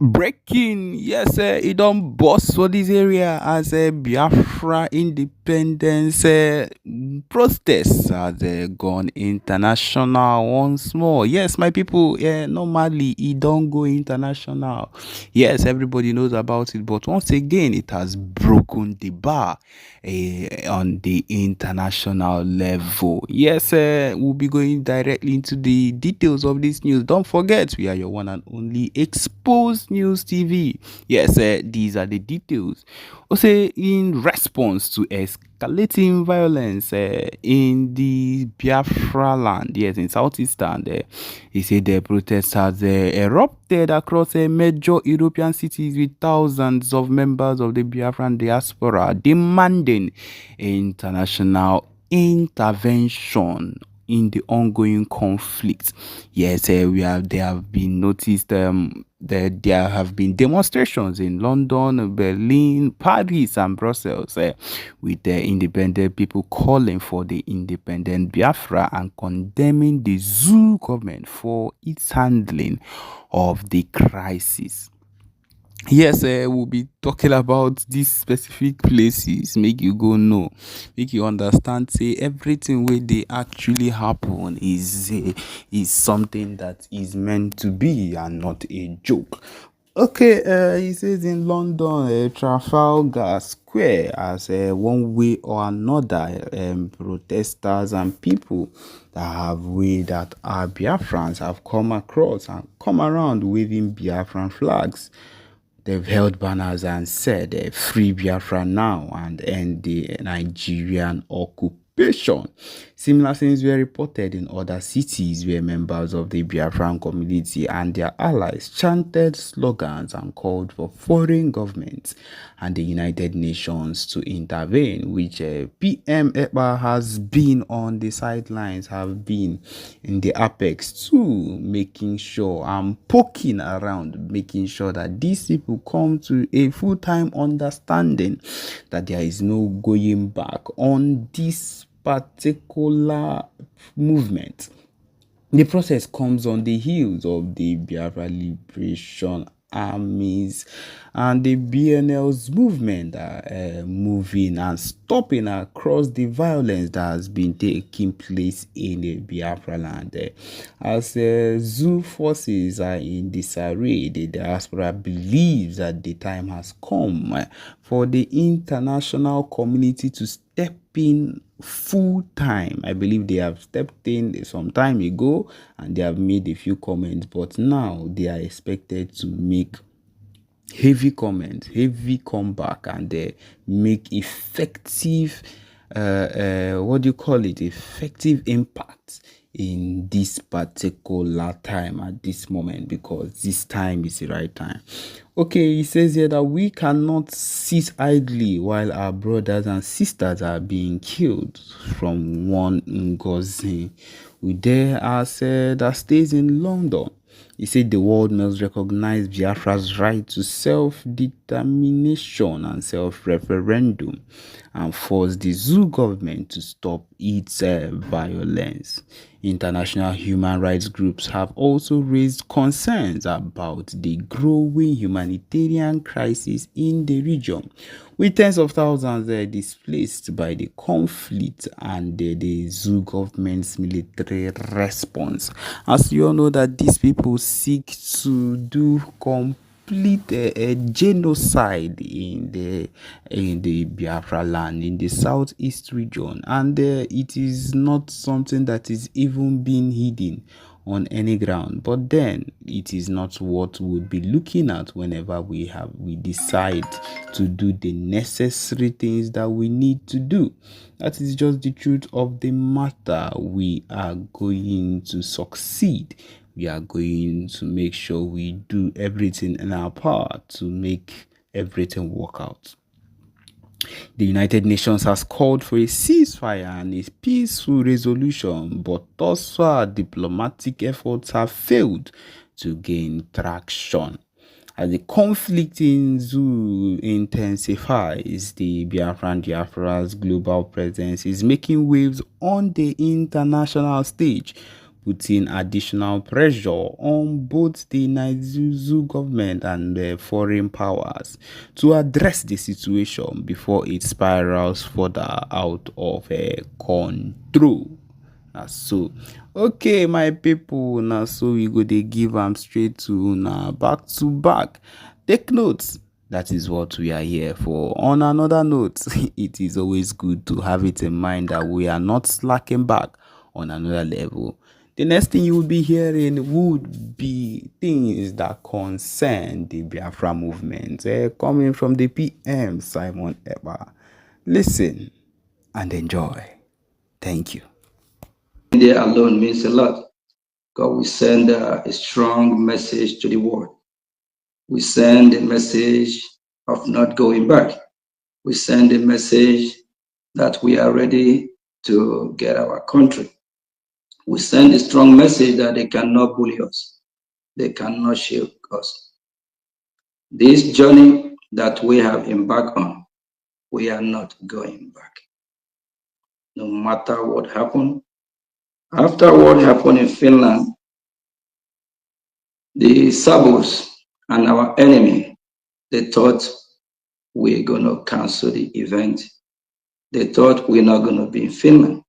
Breaking, yes, it don't bust for this area as a Biafra independence protests has gone international once more. Yes, my people, normally it don't go international. Yes, everybody knows about it, but once again, it has broken the bar on the international level. Yes, we'll be going directly into the details of this news. Don't forget, we are your one and only Exposed News TV. Yes, these are the details. Also, in response to escalating violence in the Biafra land, yes, in southeastern, he said the protests has erupted across major European cities with thousands of members of the Biafran diaspora demanding international intervention in the ongoing conflict. Yes, we have there have been noticed that there have been demonstrations in London, Berlin, Paris, and Brussels, with the independent people calling for the independent Biafra and condemning the zoo government for its handling of the crisis. Yes, we'll be talking about these specific places, make you go know, make you understand, say everything where they actually happen is something that is meant to be and not a joke. Okay, he says in London, Trafalgar Square, as one way or another, protesters and people that are Biafrans have come across and come around waving Biafran flags. They've held banners and said, "Free Biafra now and end the Nigerian occupation." Similar things were reported in other cities where members of the Biafran community and their allies chanted slogans and called for foreign governments and the United Nations to intervene, which PM Ekpa has been on the sidelines, have been in the apex too, making sure I'm poking around, making sure that these people come to a full-time understanding that there is no going back on this particular movement. The process comes on the heels of the Biafra Liberation Armies and the BNL's movement moving and stopping across the violence that has been taking place in the Biafra land. As zoo forces are in disarray, the diaspora believes that the time has come for the international community to step in full time. I believe they have stepped in some time ago and they have made a few comments, but now they are expected to make heavy comments, heavy comeback, and make effective, what do you call it? Effective impact in this particular time at this moment, because this time is the right time. Okay, he says here that we cannot sit idly while our brothers and sisters are being killed from one Ngozi. We there are said that stays in London. He said the world must recognize Biafra's right to self-determination and self-referendum and force the zoo government to stop its violence. International human rights groups have also raised concerns about the growing humanitarian crisis in the region, with tens of thousands displaced by the conflict and the zoo government's military response. As you all know that these people seek to do complete a genocide in the Biafra land, in the southeast region, and it is not something that is even being hidden on any ground. But then it is not what we'll be looking at whenever we decide to do the necessary things that we need to do. That is just the truth of the matter. We are going to succeed. We are going to make sure we do everything in our power to make everything work out. The United Nations has called for a ceasefire and a peaceful resolution, but thus far diplomatic efforts have failed to gain traction. As the conflict in Zoo intensifies, the Biafran Diaspora's global presence is making waves on the international stage, putting additional pressure on both the Nigeria government and the foreign powers to address the situation before it spirals further out of control. Na so. Okay, my people, na so we go dey give am straight to una back to back. Take notes. That is what we are here for. On another note, it is always good to have it in mind that we are not slacking back on another level. The next thing you will be hearing would be things that concern the Biafra movement, coming from the PM Simon Ekpa. Listen and enjoy. Thank you. There alone means a lot. God will send a strong message to the world. We send a message of not going back. We send a message that we are ready to get our country. We send a strong message that they cannot bully us. They cannot shake us. This journey that we have embarked on, we are not going back. No matter what happened. After what happened in Finland, the Sabos and our enemy, they thought we're going to cancel the event. They thought we're not going to be in Finland.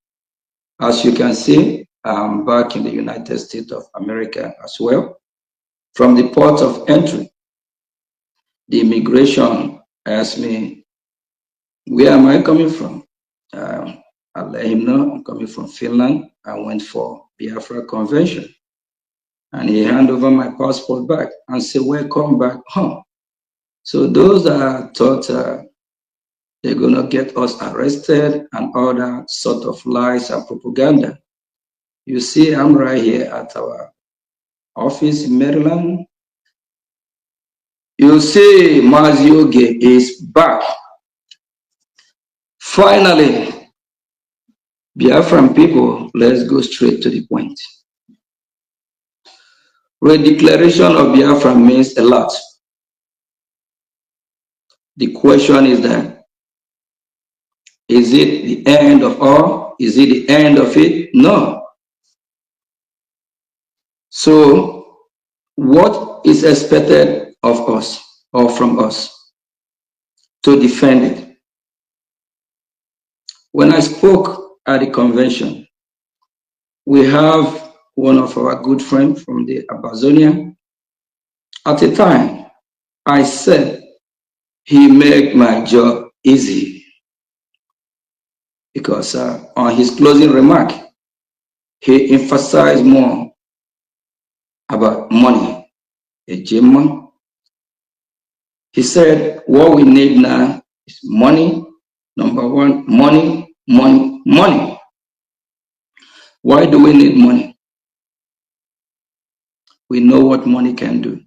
As you can see, I'm back in the United States of America as well. From the port of entry, the immigration asked me, where am I coming from? I let him know I'm coming from Finland. I went for Biafra convention. And he handed over my passport back and said, welcome back home. So those that thought they're going to get us arrested and all that sort of lies and propaganda. You see, I'm right here at our office in Maryland. You see, Mazioge is back. Finally, Biafran people, let's go straight to the point. Redeclaration of Biafra means a lot. The question is that, is it the end of all? Is it the end of it? No. So, what is expected of us or from us to defend it? When I spoke at the convention, we have one of our good friends from the Amazonia. At the time, I said he made my job easy because on his closing remark, he emphasized more about money. He said, what we need now is money. Number one, money, money, money. Why do we need money? We know what money can do.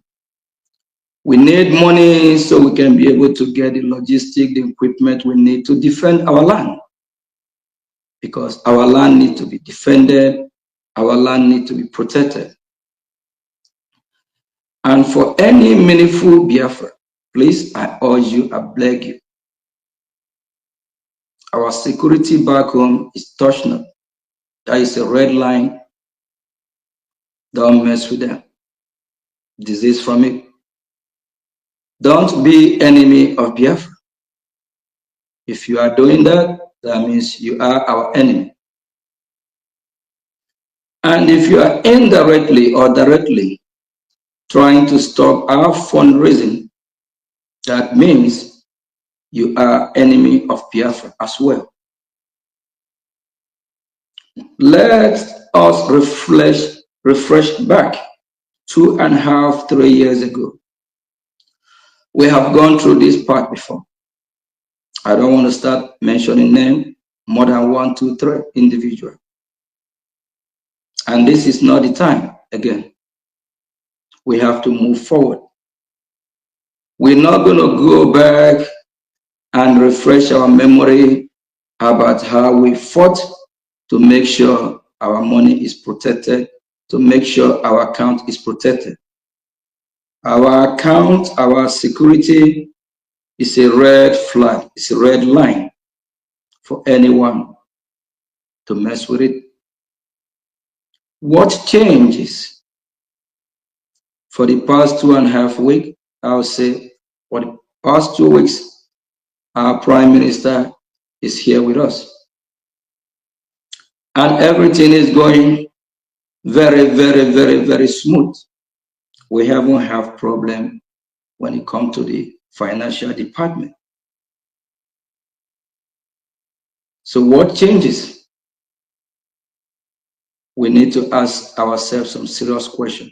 We need money so we can be able to get the logistic, the equipment we need to defend our land. Because our land needs to be defended, our land needs to be protected. And for any meaningful Biafra, please, I urge you, I beg you. Our security back home is touching. That is a red line. Don't mess with them. Disease from it. Don't be enemy of Biafra. If you are doing that, that means you are our enemy. And if you are indirectly or directly trying to stop our fundraising, that means you are enemy of Biafra as well. Let us refresh back 2.5, 3 years ago. We have gone through this part before. I don't want to start mentioning names, more than 1, 2, 3 individuals. And this is not the time again. We have to move forward. We're not going to go back and refresh our memory about how we fought to make sure our money is protected, to make sure our account is protected. Our account, our security is a red flag, it's a red line for anyone to mess with it. What changes for the past 2.5 weeks? I would say for the past 2 weeks, our Prime Minister is here with us. And everything is going very, very, very, very smooth. We haven't had problem when it comes to the financial department. So what changes? We need to ask ourselves some serious questions.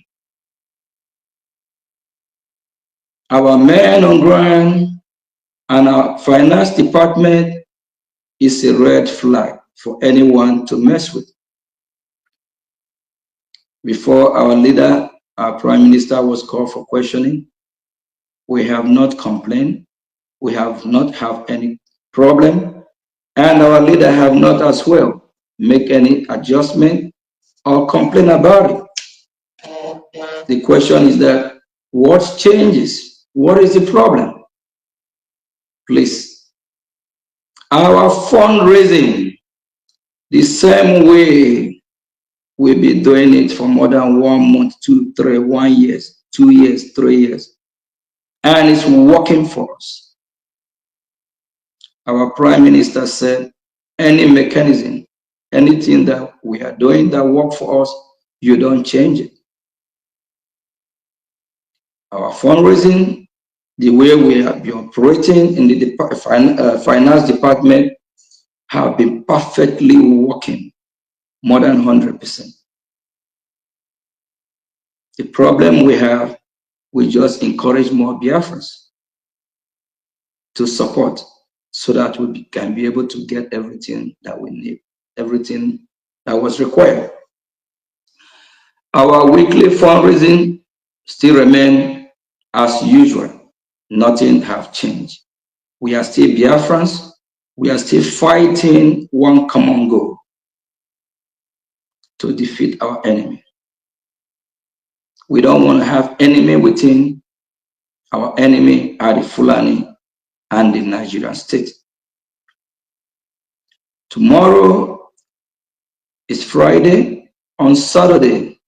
Our men on ground and our finance department is a red flag for anyone to mess with. Before our leader, our Prime Minister, was called for questioning, we have not complained. We have not had any problem. And our leader have not as well make any adjustment or complain about it. The question is that what changes? What is the problem? Please. Our fundraising, the same way we've been doing it for more than 1 month, 2, 3, 1 year, 2 years, 3 years. And it's working for us. Our Prime Minister said, any mechanism, anything that we are doing that work for us, you don't change it. Our fundraising, the way we have been operating in the finance department, have been perfectly working, more than 100%. The problem we have, we just encourage more Biafrans to support so that we can be able to get everything that we need, everything that was required. Our weekly fundraising still remain as usual. Nothing have changed. We are still Biafrans. We are still fighting one common goal: to defeat our enemy. We don't want to have enemy within. Our enemy are the Fulani and the Nigerian state. Tomorrow is Friday. On Saturday,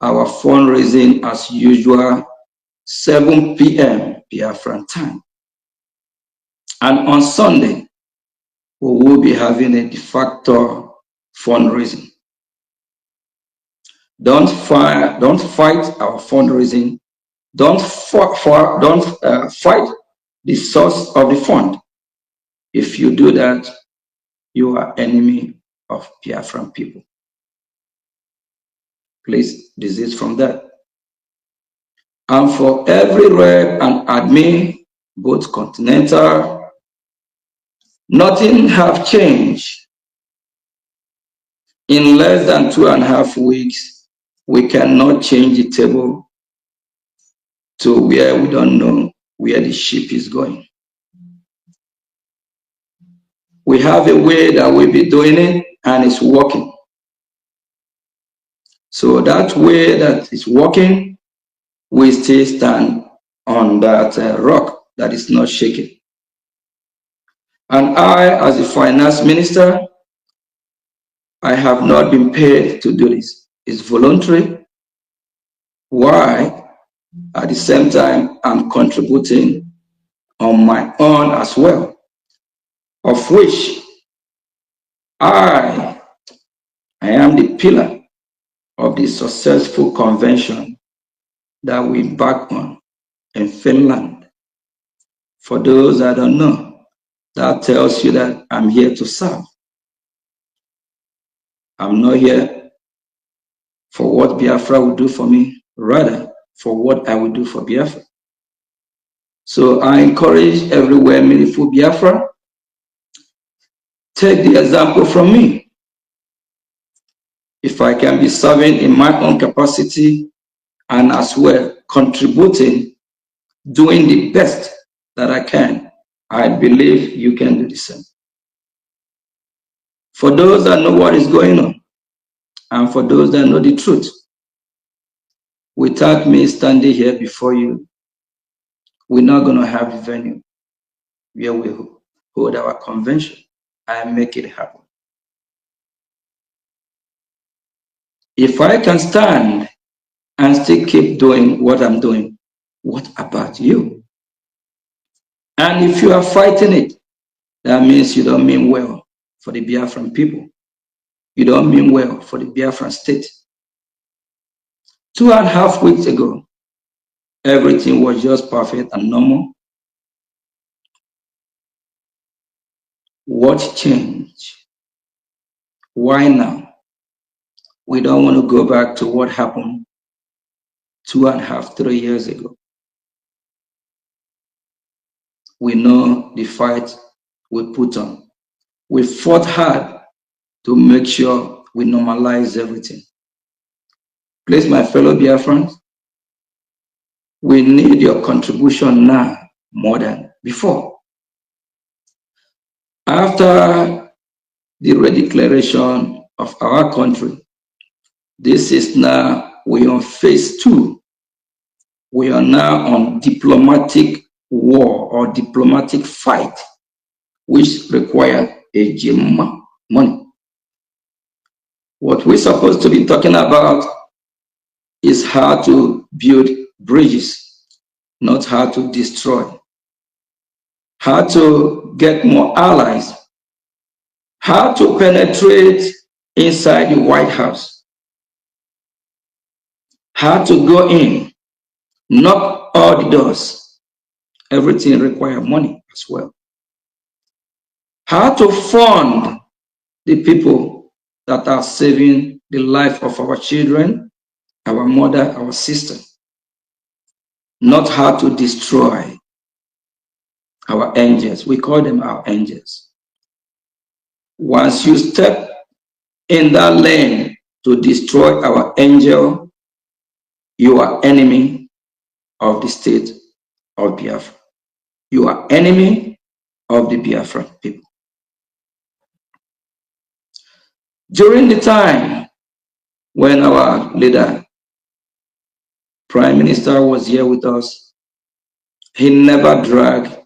our fundraising as usual, 7 p.m. Biafran time. And on Sunday, we will be having a de facto fundraising. Don't fight our fundraising. Don't fight the source of the fund. If you do that, you are enemy of Biafran people. Please desist from that. And for every rep and admin, both continental, nothing have changed. In less than 2.5 weeks, we cannot change the table to where we don't know where the ship is going. We have a way that we'll be doing it, and it's working. So that way that is working, we still stand on that rock that is not shaking. And I, as a finance minister, I have not been paid to do this. It's voluntary. Why? At the same time, I'm contributing on my own as well, of which I am the pillar of the successful convention that we embarked on in Finland. For those that don't know, that tells you that I'm here to serve. I'm not here for what Biafra will do for me, rather for what I will do for Biafra. So I encourage everywhere meaningful Biafra, take the example from me. If I can be serving in my own capacity and as well contributing, doing the best that I can, I believe you can do the same. For those that know what is going on, and for those that know the truth, without me standing here before you, we're not going to have a venue where we hold our convention and make it happen. If I can stand and still keep doing what I'm doing, what about you? And if you are fighting it, that means you don't mean well for the Biafran people. You don't mean well for the Biafran state. 2.5 weeks ago, everything was just perfect and normal. What changed? Why now? We don't want to go back to what happened 2.5, 3 years ago. We know the fight we put on. We fought hard to make sure we normalize everything. Please, my fellow Biafrans, we need your contribution now more than before. After the redeclaration of our country, this is now, we are on phase 2. We are now on diplomatic war or diplomatic fight, which require a gym money. What we're supposed to be talking about is how to build bridges, not how to destroy. How to get more allies. How to penetrate inside the White House. How to go in, knock all the doors. Everything requires money as well. How to fund the people that are saving the life of our children, our mother, our sister. Not how to destroy our angels. We call them our angels. Once you step in that lane to destroy our angel, you are enemy of the state of Biafra. You are enemy of the Biafra people. During the time when our leader, Prime Minister, was here with us, he never dragged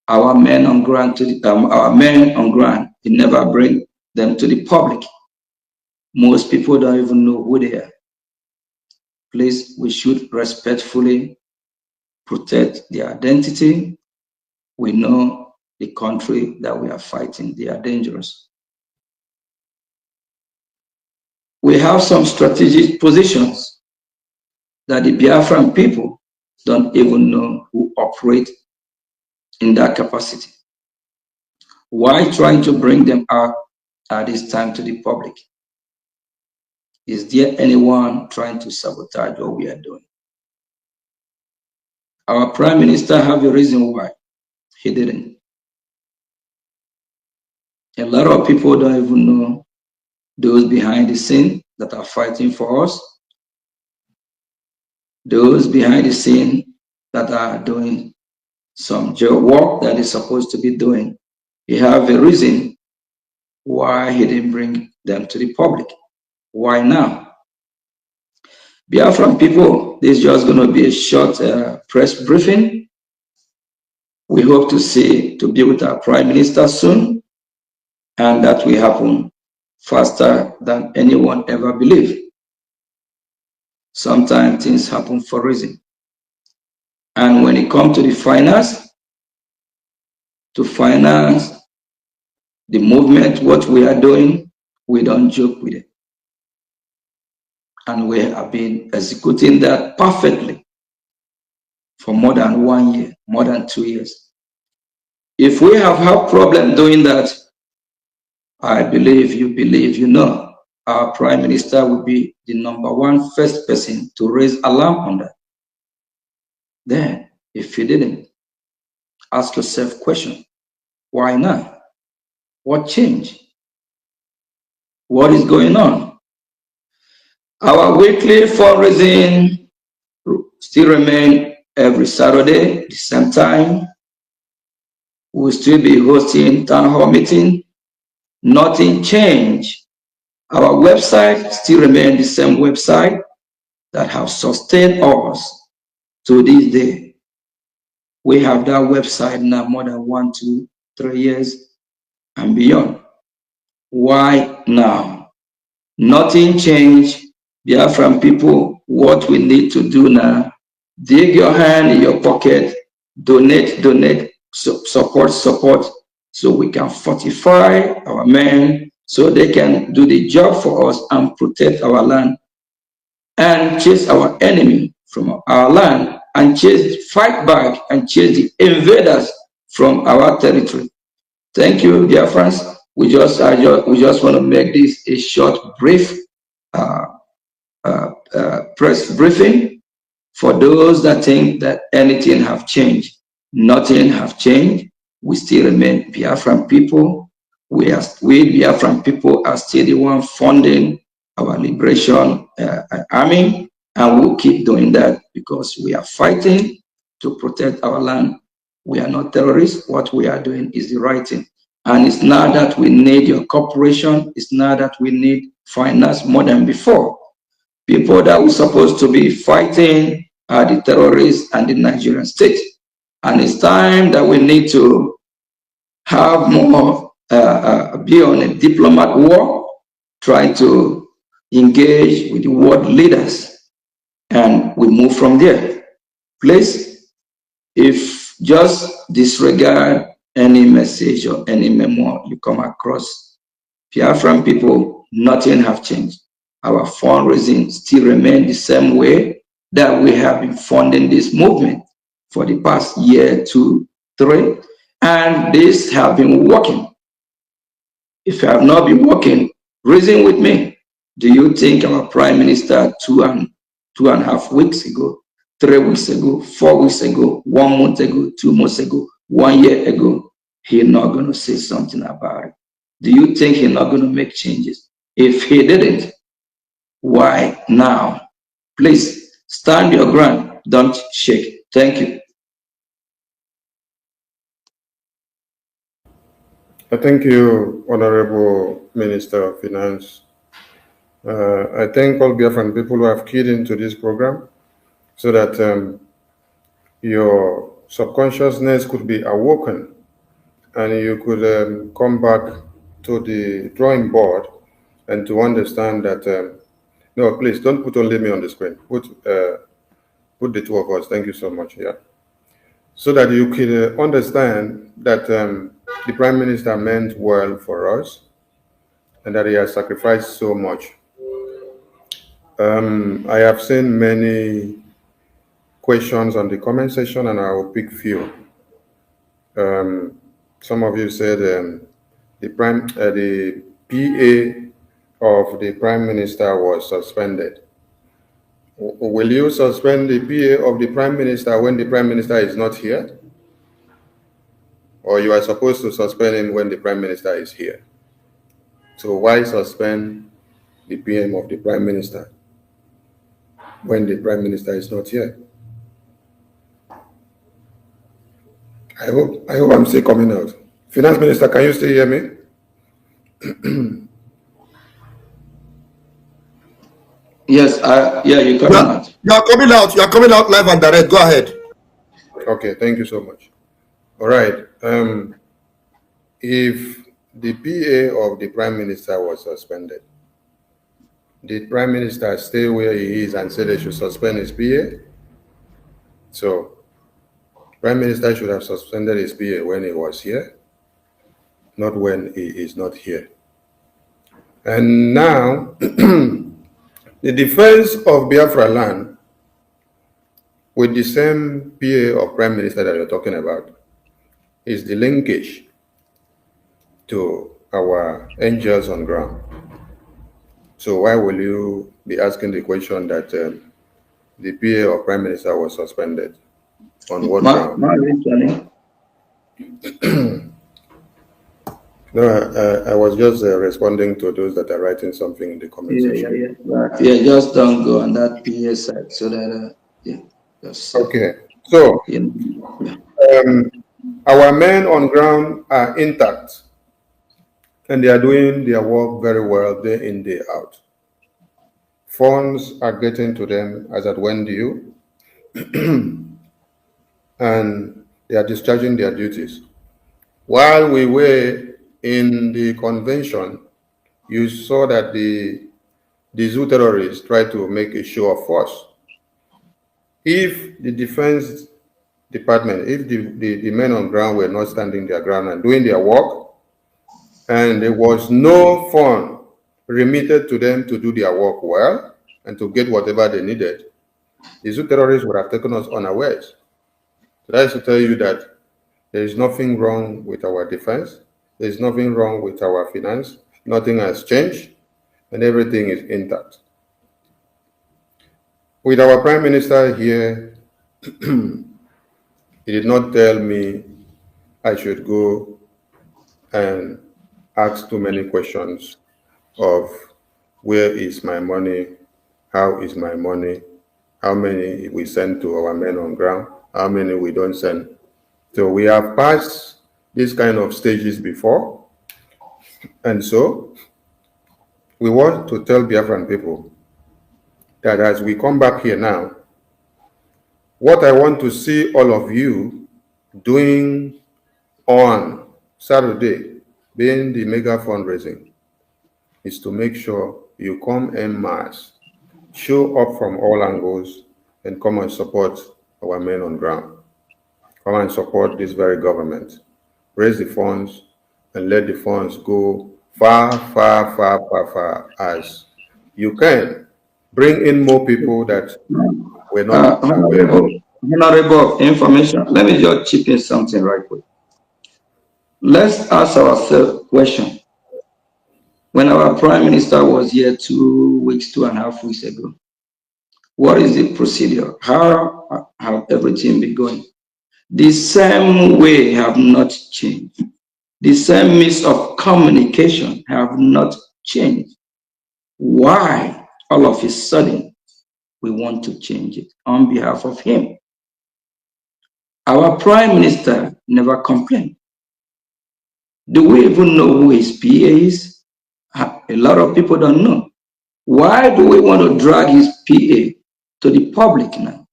our men on ground to the, our men on ground. He never bring them to the public. Most people don't even know who they are. Please, we should respectfully protect their identity. We know the country that we are fighting, they are dangerous. We have some strategic positions that the Biafran people don't even know who operate in that capacity. Why trying to bring them out at this time to the public? Is there anyone trying to sabotage what we are doing? Our Prime Minister have a reason why he didn't. A lot of people don't even know those behind the scene that are fighting for us, those behind the scene that are doing some job work that is supposed to be doing. He have a reason why he didn't bring them to the public. Why now? Biafran people, this is just going to be a short press briefing. We hope to be with our Prime Minister soon, and that will happen faster than anyone ever believed. Sometimes things happen for a reason. And when it comes to the finance, to finance the movement, what we are doing, we don't joke with it. And we have been executing that perfectly for more than 1 year, more than 2 years. If we have had problem doing that, I believe, you know, our Prime Minister will be the #1 first person to raise alarm on that. Then, if he didn't, ask yourself question, why not? What changed? What is going on? Our weekly fundraising still remain every Saturday, the same time. We'll still be hosting town hall meeting. Nothing changed. Our website still remains the same website that have sustained us to this day. We have that website now more than 1, 2, 3 years and beyond. Why now? Nothing changed. Biafran people, what we need to do now, dig your hand in your pocket, donate, support, so we can fortify our men so they can do the job for us and protect our land and chase our enemy from our land and fight back and chase the invaders from our territory. Thank you, dear friends. We just want to make this a short, brief uh, press briefing for those that think that anything have changed. Nothing have changed. We still remain Biafran people. We Biafran people are still the one funding our liberation army, and we'll keep doing that because we are fighting to protect our land. We are not terrorists. What we are doing is the right thing. And it's not that we need your cooperation. It's not that we need finance more than before. People that were supposed to be fighting are the terrorists and the Nigerian state. And it's time that we need to have more, be on a diplomat war, try to engage with the world leaders, and we move from there. Please, if just disregard any message or any memo you come across, Biafran people, nothing have changed. Our fundraising still remain the same way that we have been funding this movement for the past year, 2, 3, and this have been working. If you have not been working, reason with me. Do you think our prime minister two and a half weeks ago, 3 weeks ago, 4 weeks ago, 1 month ago, 2 months ago, 1 year ago, he's not going to say something about it? Do you think he's not going to make changes? If he didn't, why now? Please stand your ground. Don't shake. Thank you. Thank you, Honorable Minister of Finance. I thank all Biafran people who have keyed into this program so that your subconsciousness could be awoken and you could come back to the drawing board and to understand that, no, please don't put only me on the screen. Put the two of us. Thank you so much. Yeah. So that you could understand that the Prime Minister meant well for us and that he has sacrificed so much. I have seen many questions on the comment section, and I will pick few. Some of you said the PA of the Prime Minister was suspended. Will you suspend the PA of the Prime Minister when the Prime Minister is not here? Or you are supposed to suspend him when the Prime Minister is here? So why suspend the PM of the Prime Minister when the Prime Minister is not here? I hope I'm still coming out. Finance Minister, can you still hear me? Yes, you're coming out. You are coming out. You are coming out live and direct. Go ahead. Okay, thank you so much. All right. If the PA of the Prime Minister was suspended, did Prime Minister stay where he is and say they should suspend his PA? So, Prime Minister should have suspended his PA when he was here, not when he is not here. And now, the defense of Biafra land with the same PA of Prime Minister that you're talking about is the linkage to our angels on ground. So why will you be asking the question that the PA of Prime Minister was suspended? On what ground? No, I was just responding to those that are writing something in the comment section. Yeah, just don't go on that PA side so that, okay, so our men on ground are intact and they are doing their work very well day in, day out. Funds are getting to them as at when due, and they are discharging their duties. While we were in the convention, you saw that the the Zoo terrorists try to make a show of force. If the defense department, if the men on ground were not standing their ground and doing their work, and there was no fund remitted to them to do their work well and to get whatever they needed, the Zoo terrorists would have taken us unawares. So that is to tell you that there is nothing wrong with our defense. There is nothing wrong with our finance. Nothing has changed, and everything is intact. With our Prime Minister here, he did not tell me I should go and ask too many questions of where is my money, how is my money, how many we send to our men on ground, how many we don't send. So we have passed these kind of stages before, and so we want to tell Biafran people that as we come back here now, what I want to see all of you doing on Saturday, being the mega fundraising, is to make sure you come en masse, show up from all angles, and come and support our men on ground. Come and support this very government. Raise the funds and let the funds go far, far, far, far, far as you can. Bring in more people that we're not aware of. Honorable information. Let me just chip in something right quick. Let's ask ourselves a question. When our Prime Minister was here 2.5 weeks ago, what is the procedure? How have everything been going? The same way have not changed. The same means of communication have not changed. Why all of a sudden we want to change it on behalf of him? Our Prime Minister never complained. Do we even know who his PA is? A lot of people don't know. Why do we want to drag his PA to the public now?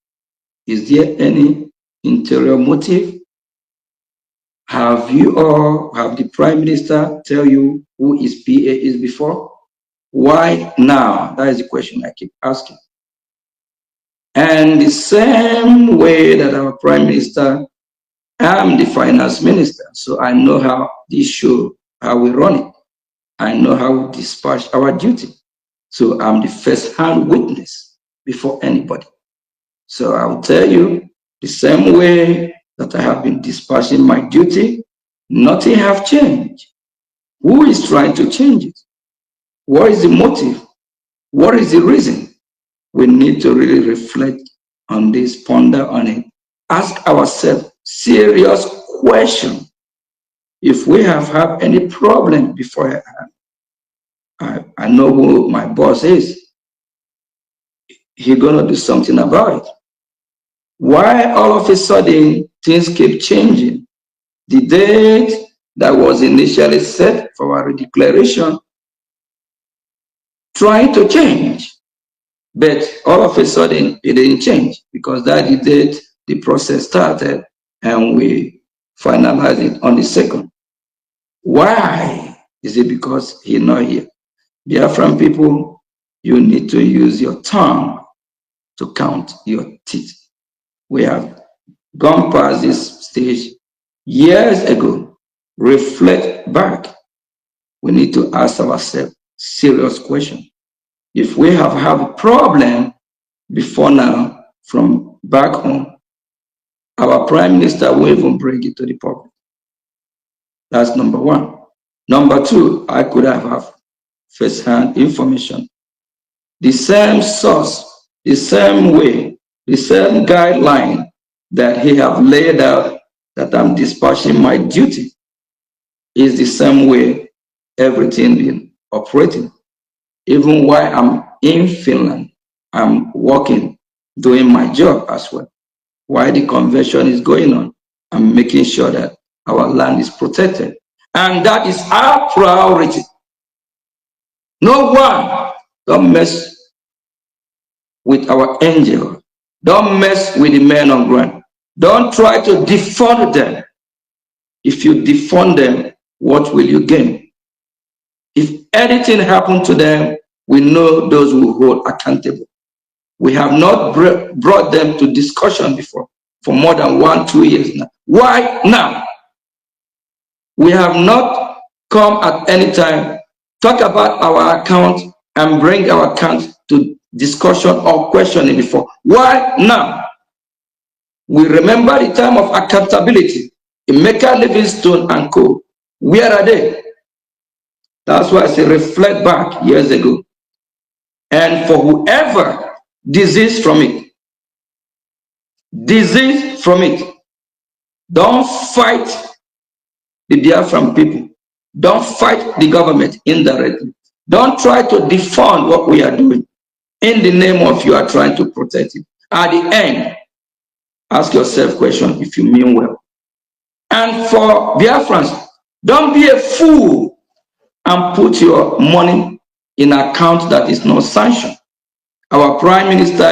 Is there any interior motive? Have the Prime Minister tell you who his PA is before? Why now? That is the question I keep asking. And the same way that our Prime Minister, I'm the finance minister, so I know how this show, how we run it. I know how we dispatch our duty. So I'm the first-hand witness before anybody. So I will tell you, the same way that I have been dispatching my duty, nothing have changed. Who is trying to change it? What is the motive? What is the reason? We need to really reflect on this, ponder on it, ask ourselves serious questions. If we have had any problem before, I know who my boss is. He's gonna do something about it. Why all of a sudden things keep changing? The date that was initially set for our declaration trying to change, but all of a sudden it didn't change because that is the date the process started and we finalized it on the 2nd. Why? Is it because he's not here? Biafran people, you need to use your tongue to count your teeth. We have gone past this stage years ago. Reflect back. We need to ask ourselves serious questions. If we have had a problem before now from back home, our Prime Minister will even bring it to the public. That's number one. Number two, I could have first-hand information. The same source, the same way, the same guideline that he have laid out that I'm dispatching my duty is the same way everything been operating. Even while I'm in Finland, I'm working, doing my job as well. While the convention is going on, I'm making sure that our land is protected. And that is our priority. No one, don't mess with our angel. Don't mess with the men on ground. Don't try to defund them. If you defund them, what will you gain? If anything happened to them, We know those who hold accountable. We have not brought them to discussion before for more than 1-2 years now. Why now? We have not come at any time, talk about our account and bring our account to discussion or questioning before. Why now? We remember the time of accountability. Emeka, Livingstone and co. Where are they? That's why I say reflect back years ago. And for whoever disease from it, don't fight the Biafran people. Don't fight the government indirectly. Don't try to defund what we are doing in the name of you are trying to protect it. At the end, ask yourself question if you mean well. And for Biafrans, don't be a fool and put your money in an account that is not sanctioned. Our Prime Minister